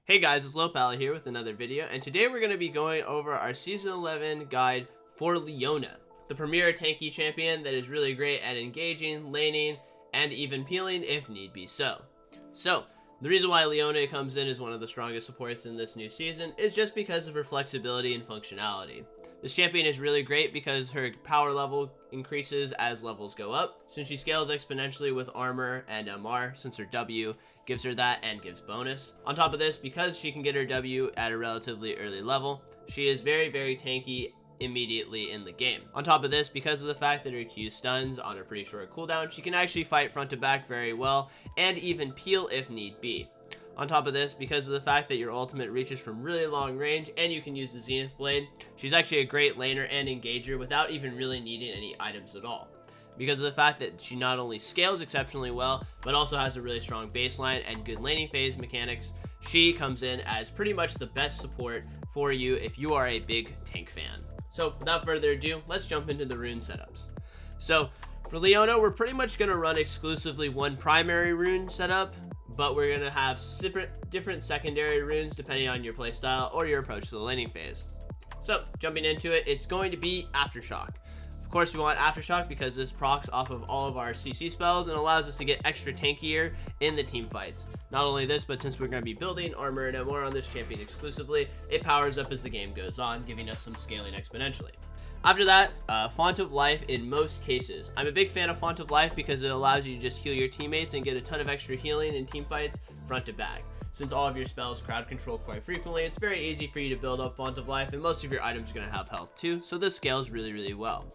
Hey guys, it's Lohpally here with another video, and today we're going to be going over our Season 11 guide for Leona, the premier tanky champion that is really great at engaging, laning, and even peeling if need be so. The reason why Leona comes in as one of the strongest supports in this new season is just because of her flexibility and functionality. This champion is really great because her power level increases as levels go up, since she scales exponentially with armor and MR, since her W gives her that and gives bonus. On top of this, because she can get her W at a relatively early level, she is very tanky immediately in the game. On top of this, because of the fact that her Q stuns on a pretty short cooldown, she can actually fight front to back very well and even peel if need be. On top of this, because of the fact that your ultimate reaches from really long range and you can use the Zenith Blade, she's actually a great laner and engager without even really needing any items at all. Because of the fact that she not only scales exceptionally well, but also has a really strong baseline and good laning phase mechanics, she comes in as pretty much the best support for you if you are a big tank fan. So without further ado, let's jump into the rune setups. So for Leona, we're pretty much going to run exclusively one primary rune setup, but we're going to have different secondary runes depending on your playstyle or your approach to the laning phase. So jumping into it, it's going to be Aftershock. Of course, we want Aftershock because this procs off of all of our CC spells and allows us to get extra tankier in the team fights. Not only this, but since we're going to be building armor and MR on this champion exclusively, it powers up as the game goes on, giving us some scaling exponentially. After that, Font of Life in most cases. I'm a big fan of Font of Life because it allows you to just heal your teammates and get a ton of extra healing in team fights front to back. Since all of your spells crowd control quite frequently, it's very easy for you to build up Font of Life, and most of your items are going to have health too, so this scales really well.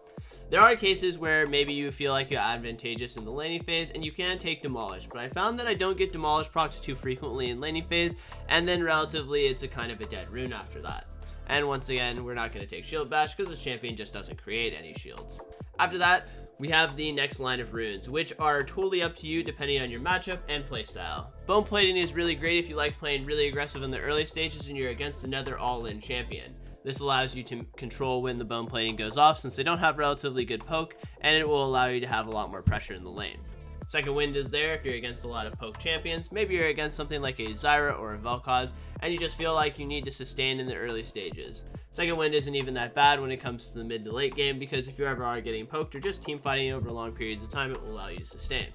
There are cases where maybe you feel like you're advantageous in the laning phase and you can take Demolish, but I found that I don't get Demolish procs too frequently in laning phase, and then relatively it's a kind of a dead rune after that. And once again, we're not going to take Shield Bash because this champion just doesn't create any shields. After that, we have the next line of runes, which are totally up to you depending on your matchup and playstyle. Bone Plating is really great if you like playing really aggressive in the early stages and you're against another all-in champion. This allows you to control when the bone plating goes off since they don't have relatively good poke, and it will allow you to have a lot more pressure in the lane. Second Wind is there if you're against a lot of poke champions. Maybe you're against something like a Zyra or a Vel'Koz, and you just feel like you need to sustain in the early stages. Second Wind isn't even that bad when it comes to the mid to late game, because if you ever are getting poked or just team fighting over long periods of time, it will allow you to sustain.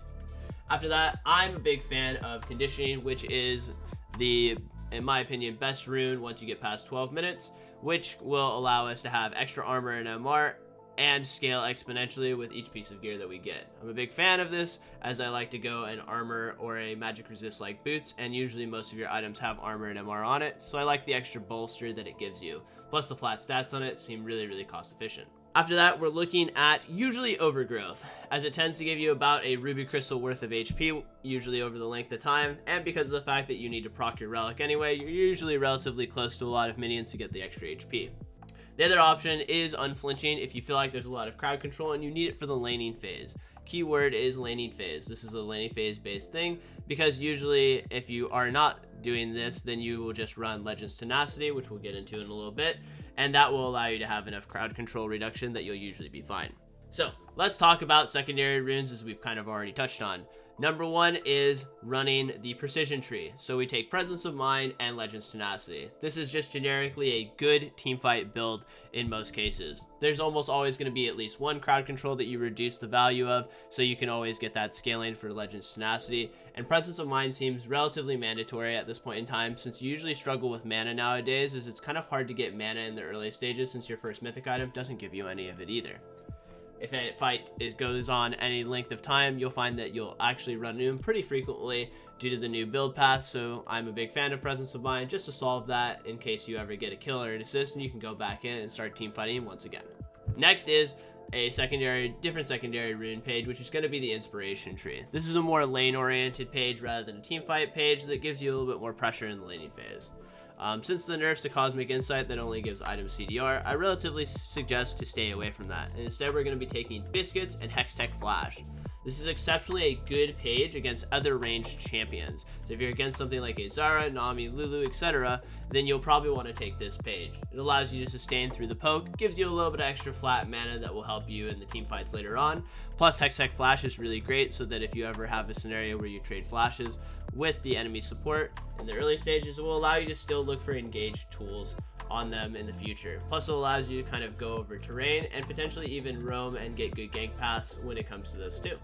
After that, I'm a big fan of Conditioning, which is the, in my opinion, best rune once you get past 12 minutes, which will allow us to have extra armor and MR and scale exponentially with each piece of gear that we get. I'm a big fan of this as I like to go an armor or a magic resist like boots, and usually most of your items have armor and MR on it, so I like the extra bolster that it gives you. Plus the flat stats on it seem really cost efficient. After that, we're looking at usually Overgrowth, as it tends to give you about a ruby crystal worth of HP, usually over the length of time, and because of the fact that you need to proc your relic anyway, you're usually relatively close to a lot of minions to get the extra HP. The other option is Unflinching if you feel like there's a lot of crowd control and you need it for the laning phase. Keyword is laning phase. This is a laning phase based thing, because usually if you are not doing this, then you will just run Legends Tenacity, which we'll get into in a little bit, and that will allow you to have enough crowd control reduction that you'll usually be fine. So let's talk about secondary runes, as we've kind of already touched on. Number one is running the Precision Tree. So we take Presence of Mind and Legends Tenacity. This is just generically a good teamfight build in most cases. There's almost always going to be at least one crowd control that you reduce the value of, so you can always get that scaling for Legends Tenacity. And Presence of Mind seems relatively mandatory at this point in time, since you usually struggle with mana nowadays, as it's kind of hard to get mana in the early stages since your first mythic item doesn't give you any of it either. If a fight goes on any length of time, you'll find that you'll actually run into him pretty frequently due to the new build path, so I'm a big fan of Presence of Mind just to solve that in case you ever get a kill or an assist and you can go back in and start team fighting once again. Next is a different secondary rune page, which is going to be the Inspiration Tree. This is a more lane oriented page rather than a team fight page that gives you a little bit more pressure in the laning phase. Since the nerfs to Cosmic Insight that only gives item CDR, I relatively suggest to stay away from that, and instead we're going to be taking Biscuits and Hextech Flash. This is exceptionally a good page against other ranged champions. So if you're against something like a Zara, Nami, Lulu, etc., then you'll probably want to take this page. It allows you to sustain through the poke, gives you a little bit of extra flat mana that will help you in the team fights later on. Plus Hextech Flash is really great, so that if you ever have a scenario where you trade flashes with the enemy support in the early stages, it will allow you to still look for engaged tools on them in the future. Plus it allows you to kind of go over terrain and potentially even roam and get good gank paths when it comes to this too.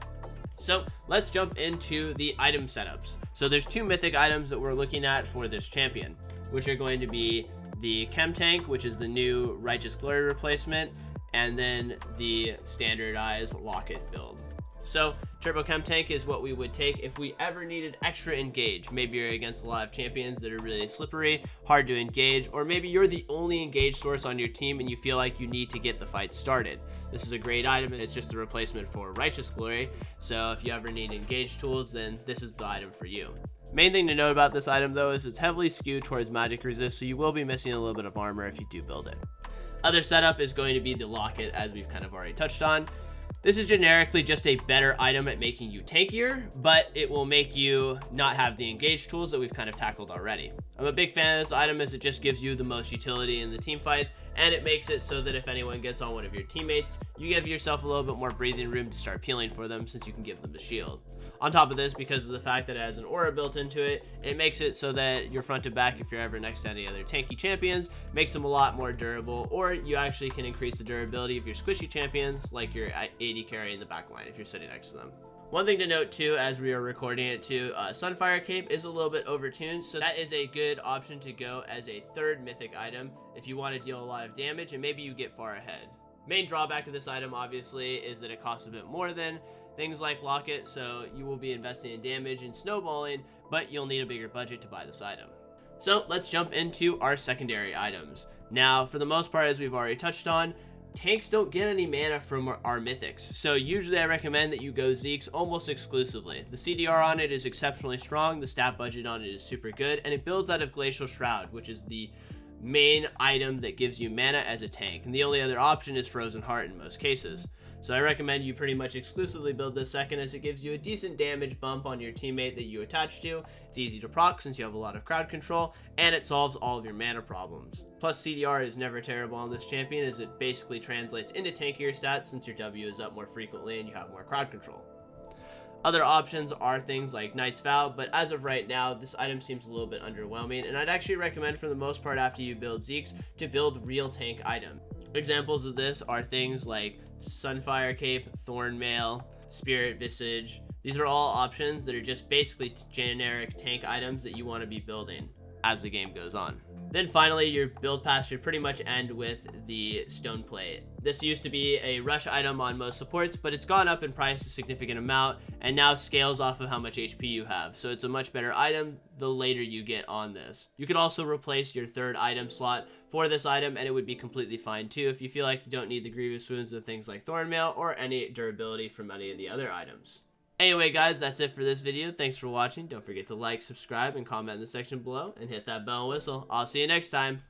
So let's jump into the item setups. So there's 2 mythic items that we're looking at for this champion, which are going to be the Chem Tank, which is the new Righteous Glory replacement, and then the standardized Locket build. So Turbo Chem Tank is what we would take if we ever needed extra engage. Maybe you're against a lot of champions that are really slippery, hard to engage, or maybe you're the only engage source on your team and you feel like you need to get the fight started. This is a great item, and it's just a replacement for Righteous Glory. So if you ever need engage tools, then this is the item for you. Main thing to note about this item though is it's heavily skewed towards magic resist, so you will be missing a little bit of armor if you do build it. Other setup is going to be the Locket, as we've kind of already touched on. This is generically just a better item at making you tankier, but it will make you not have the engage tools that we've kind of tackled already. I'm a big fan of this item as it just gives you the most utility in the team fights, and it makes it so that if anyone gets on one of your teammates, you give yourself a little bit more breathing room to start peeling for them, since you can give them the shield. On top of this, because of the fact that it has an aura built into it, it makes it so that your front to back, if you're ever next to any other tanky champions, makes them a lot more durable, or you actually can increase the durability of your squishy champions, like your AD carry in the back line if you're sitting next to them. One thing to note too, as we are recording it too, Sunfire Cape is a little bit overtuned, so that is a good option to go as a 3rd mythic item if you want to deal a lot of damage and maybe you get far ahead. Main drawback to this item obviously is that it costs a bit more than things like Locket, so you will be investing in damage and snowballing, but you'll need a bigger budget to buy this item. So let's jump into our secondary items. Now, for the most part, as we've already touched on, tanks don't get any mana from our mythics, so usually I recommend that you go Zeke's almost exclusively. The CDR on it is exceptionally strong, the stat budget on it is super good, and it builds out of Glacial Shroud, which is the main item that gives you mana as a tank, and the only other option is Frozen Heart in most cases. So I recommend you pretty much exclusively build this second, as it gives you a decent damage bump on your teammate that you attach to. It's easy to proc since you have a lot of crowd control, and it solves all of your mana problems. Plus CDR is never terrible on this champion, as it basically translates into tankier stats since your W is up more frequently and you have more crowd control. Other options are things like Knight's Vow, but as of right now, this item seems a little bit underwhelming, and I'd actually recommend for the most part after you build Zeke's to build real tank items. Examples of this are things like Sunfire Cape, Thornmail, Spirit Visage. These are all options that are just basically generic tank items that you want to be building as the game goes on. Then finally, your build path should pretty much end with the Stone Plate. This used to be a rush item on most supports, but it's gone up in price a significant amount and now scales off of how much HP you have. So it's a much better item the later you get on this. You could also replace your 3rd item slot for this item, and it would be completely fine too if you feel like you don't need the Grievous Wounds of things like Thornmail or any durability from any of the other items. Anyway guys, that's it for this video. Thanks for watching. Don't forget to like, subscribe, and comment in the section below, and hit that bell and whistle. I'll see you next time.